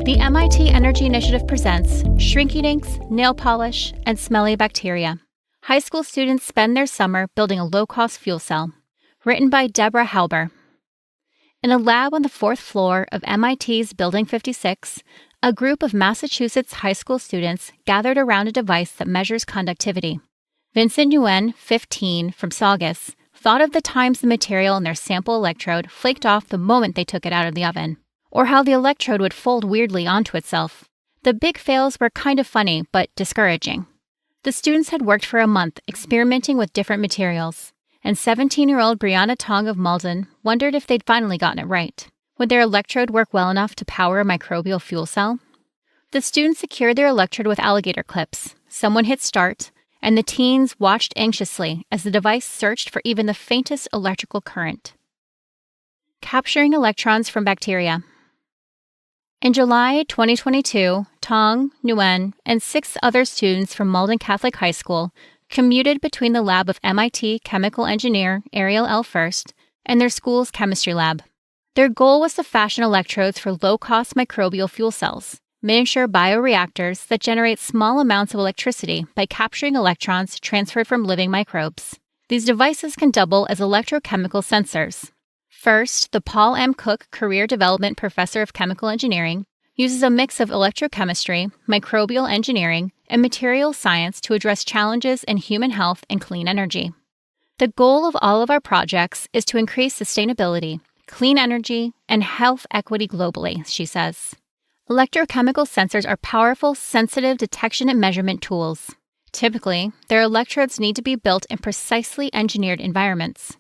The MIT Energy Initiative presents Shrinky Dinks, Nail Polish, and Smelly Bacteria. High school students spend their summer building a low-cost fuel cell. Written by Deborah Halber. In a lab on the 4th floor of MIT's Building 56, a group of Massachusetts high school students gathered around a device that measures conductivity. Vincent Nguyen, 15, from Saugus, thought of the times the material in their sample electrode flaked off the moment they took it out of the oven, or how the electrode would fold weirdly onto itself. The big fails were kind of funny, but discouraging. The students had worked for a month experimenting with different materials, and 17-year-old Brianna Tong of Malden wondered if they'd finally gotten it right. Would their electrode work well enough to power a microbial fuel cell? The students secured their electrode with alligator clips. Someone hit start, and the teens watched anxiously as the device searched for even the faintest electrical current. Capturing electrons from bacteria. In July 2022, Tong, Nguyen, and 6 other students from Malden Catholic High School commuted between the lab of MIT chemical engineer Ariel L. First and their school's chemistry lab. Their goal was to fashion electrodes for low-cost microbial fuel cells, miniature bioreactors that generate small amounts of electricity by capturing electrons transferred from living microbes. These devices can double as electrochemical sensors. First, the Paul M. Cook Career Development Professor of Chemical Engineering uses a mix of electrochemistry, microbial engineering, and materials science to address challenges in human health and clean energy. The goal of all of our projects is to increase sustainability, clean energy, and health equity globally, she says. Electrochemical sensors are powerful, sensitive detection and measurement tools. Typically, their electrodes need to be built in precisely engineered environments.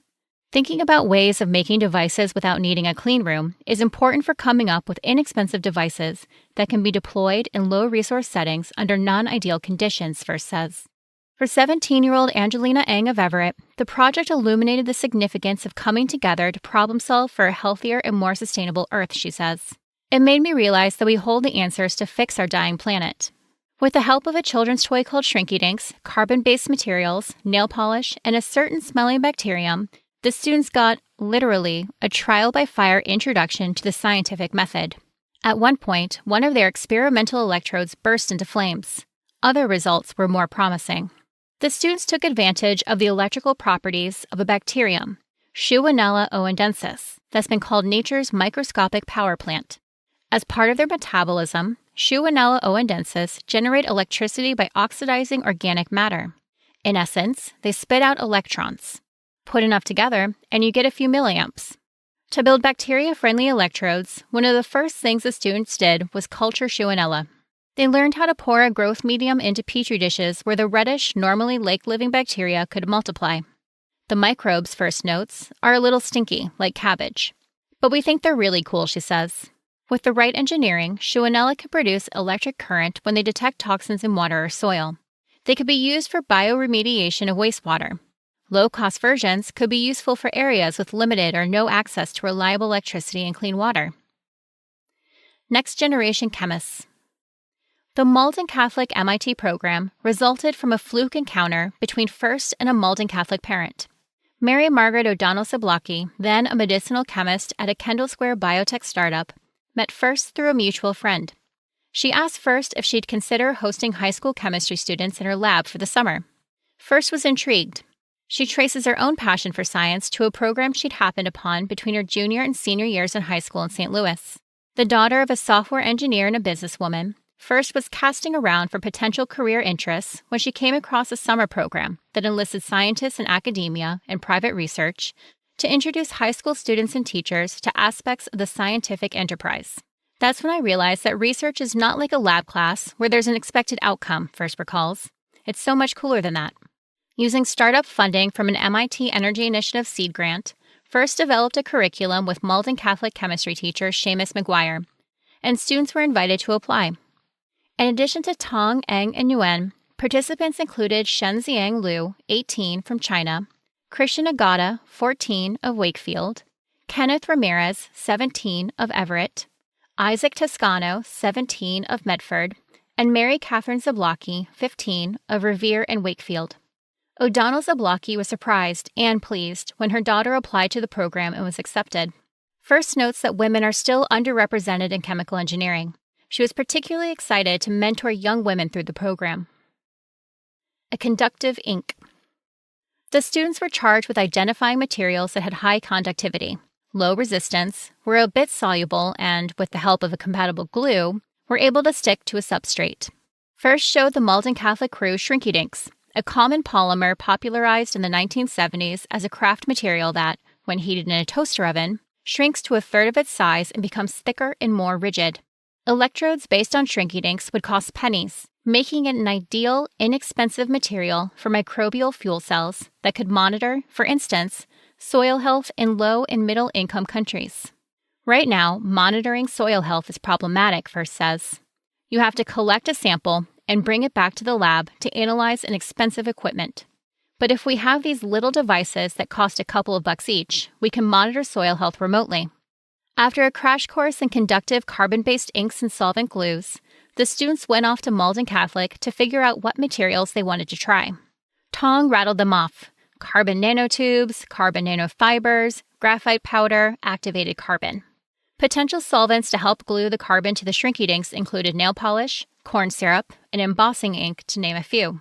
Thinking about ways of making devices without needing a clean room is important for coming up with inexpensive devices that can be deployed in low-resource settings under non-ideal conditions, First says. For 17-year-old Angelina Ng of Everett, the project illuminated the significance of coming together to problem-solve for a healthier and more sustainable Earth, she says. It made me realize that we hold the answers to fix our dying planet. With the help of a children's toy called Shrinky Dinks, carbon-based materials, nail polish, and a certain smelly bacterium, the students got, literally, a trial-by-fire introduction to the scientific method. At one point, one of their experimental electrodes burst into flames. Other results were more promising. The students took advantage of the electrical properties of a bacterium, Shewinella oendensis, that's been called nature's microscopic power plant. As part of their metabolism, Shewinella oendensis generate electricity by oxidizing organic matter. In essence, they spit out electrons. Put enough together, and you get a few milliamps. To build bacteria-friendly electrodes, one of the first things the students did was culture Shewinella. They learned how to pour a growth medium into petri dishes where the reddish, normally lake-living bacteria could multiply. The microbes, First notes, are a little stinky, like cabbage. But we think they're really cool, she says. With the right engineering, Shewinella can produce electric current when they detect toxins in water or soil. They could be used for bioremediation of wastewater. Low-cost versions could be useful for areas with limited or no access to reliable electricity and clean water. Next-generation chemists. The Malden Catholic MIT program resulted from a fluke encounter between First and a Malden Catholic parent. Mary Margaret O'Donnell Zablocki, then a medicinal chemist at a Kendall Square biotech startup, met First through a mutual friend. She asked First if she'd consider hosting high school chemistry students in her lab for the summer. First was intrigued. She traces her own passion for science to a program she'd happened upon between her junior and senior years in high school in St. Louis. The daughter of a software engineer and a businesswoman, First was casting around for potential career interests when she came across a summer program that enlisted scientists in academia and private research to introduce high school students and teachers to aspects of the scientific enterprise. That's when I realized that research is not like a lab class where there's an expected outcome, First recalls. It's so much cooler than that. Using startup funding from an MIT Energy Initiative seed grant, First developed a curriculum with Malden Catholic chemistry teacher Seamus McGuire, and students were invited to apply. In addition to Tong, Ng, and Nguyen, participants included Shenziang Liu, 18, from China, Christian Agata, 14, of Wakefield, Kenneth Ramirez, 17, of Everett, Isaac Toscano, 17, of Medford, and Mary Catherine Zablocki, 15, of Revere and Wakefield. O'Donnell Zablocki was surprised and pleased when her daughter applied to the program and was accepted. First notes that women are still underrepresented in chemical engineering. She was particularly excited to mentor young women through the program. A conductive ink. The students were charged with identifying materials that had high conductivity, low resistance, were a bit soluble, and, with the help of a compatible glue, were able to stick to a substrate. First showed the Malden Catholic crew Shrinky Dinks, a common polymer popularized in the 1970s as a craft material that, when heated in a toaster oven, shrinks to a third of its size and becomes thicker and more rigid. Electrodes based on Shrinky Dinks would cost pennies, making it an ideal, inexpensive material for microbial fuel cells that could monitor, for instance, soil health in low and middle income countries. Right now, monitoring soil health is problematic, First says. You have to collect a sample and bring it back to the lab to analyze an expensive equipment. But if we have these little devices that cost a couple of bucks each, we can monitor soil health remotely. After a crash course in conductive carbon-based inks and solvent glues, the students went off to Malden Catholic to figure out what materials they wanted to try. Tong rattled them off: carbon nanotubes, carbon nanofibers, graphite powder, activated carbon. Potential solvents to help glue the carbon to the Shrinky Dinks included nail polish, corn syrup, and embossing ink, to name a few.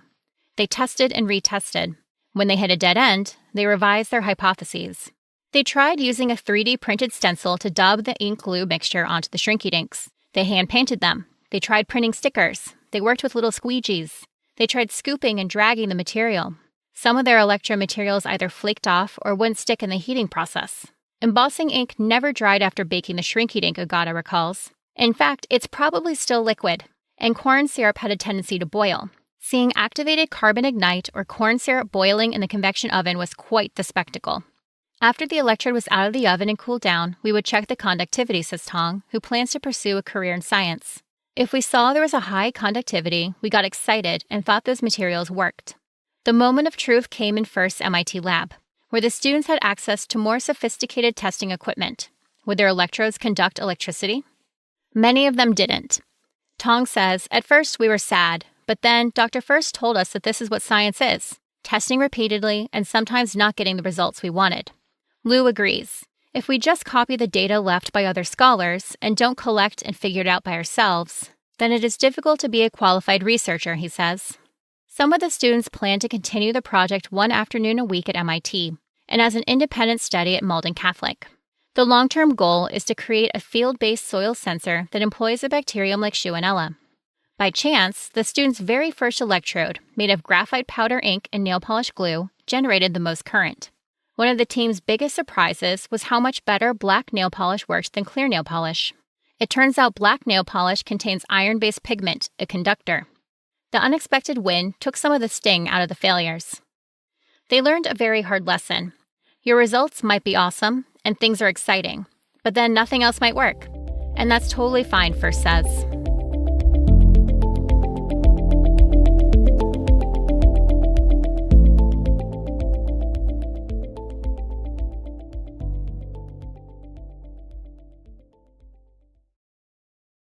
They tested and retested. When they hit a dead end, they revised their hypotheses. They tried using a 3D printed stencil to dub the ink glue mixture onto the Shrinky Dinks. They hand-painted them. They tried printing stickers. They worked with little squeegees. They tried scooping and dragging the material. Some of their electromaterials either flaked off or wouldn't stick in the heating process. Embossing ink never dried after baking the Shrinky Dink, Agata recalls. In fact, it's probably still liquid, and corn syrup had a tendency to boil. Seeing activated carbon ignite or corn syrup boiling in the convection oven was quite the spectacle. After the electrode was out of the oven and cooled down, we would check the conductivity, says Tong, who plans to pursue a career in science. If we saw there was a high conductivity, we got excited and thought those materials worked. The moment of truth came in First's MIT lab, where the students had access to more sophisticated testing equipment. Would their electrodes conduct electricity? Many of them didn't. Tong says, "At first we were sad, but then Dr. First told us that this is what science is, testing repeatedly and sometimes not getting the results we wanted." Lou agrees. If we just copy the data left by other scholars and don't collect and figure it out by ourselves, then it is difficult to be a qualified researcher, he says. Some of the students plan to continue the project one afternoon a week at MIT and as an independent study at Malden Catholic. The long-term goal is to create a field-based soil sensor that employs a bacterium like Shewinella. By chance, the students' very first electrode, made of graphite powder ink and nail polish glue, generated the most current. One of the team's biggest surprises was how much better black nail polish worked than clear nail polish. It turns out black nail polish contains iron-based pigment, a conductor. The unexpected win took some of the sting out of the failures. They learned a very hard lesson. Your results might be awesome, and things are exciting, but then nothing else might work. And that's totally fine, First says.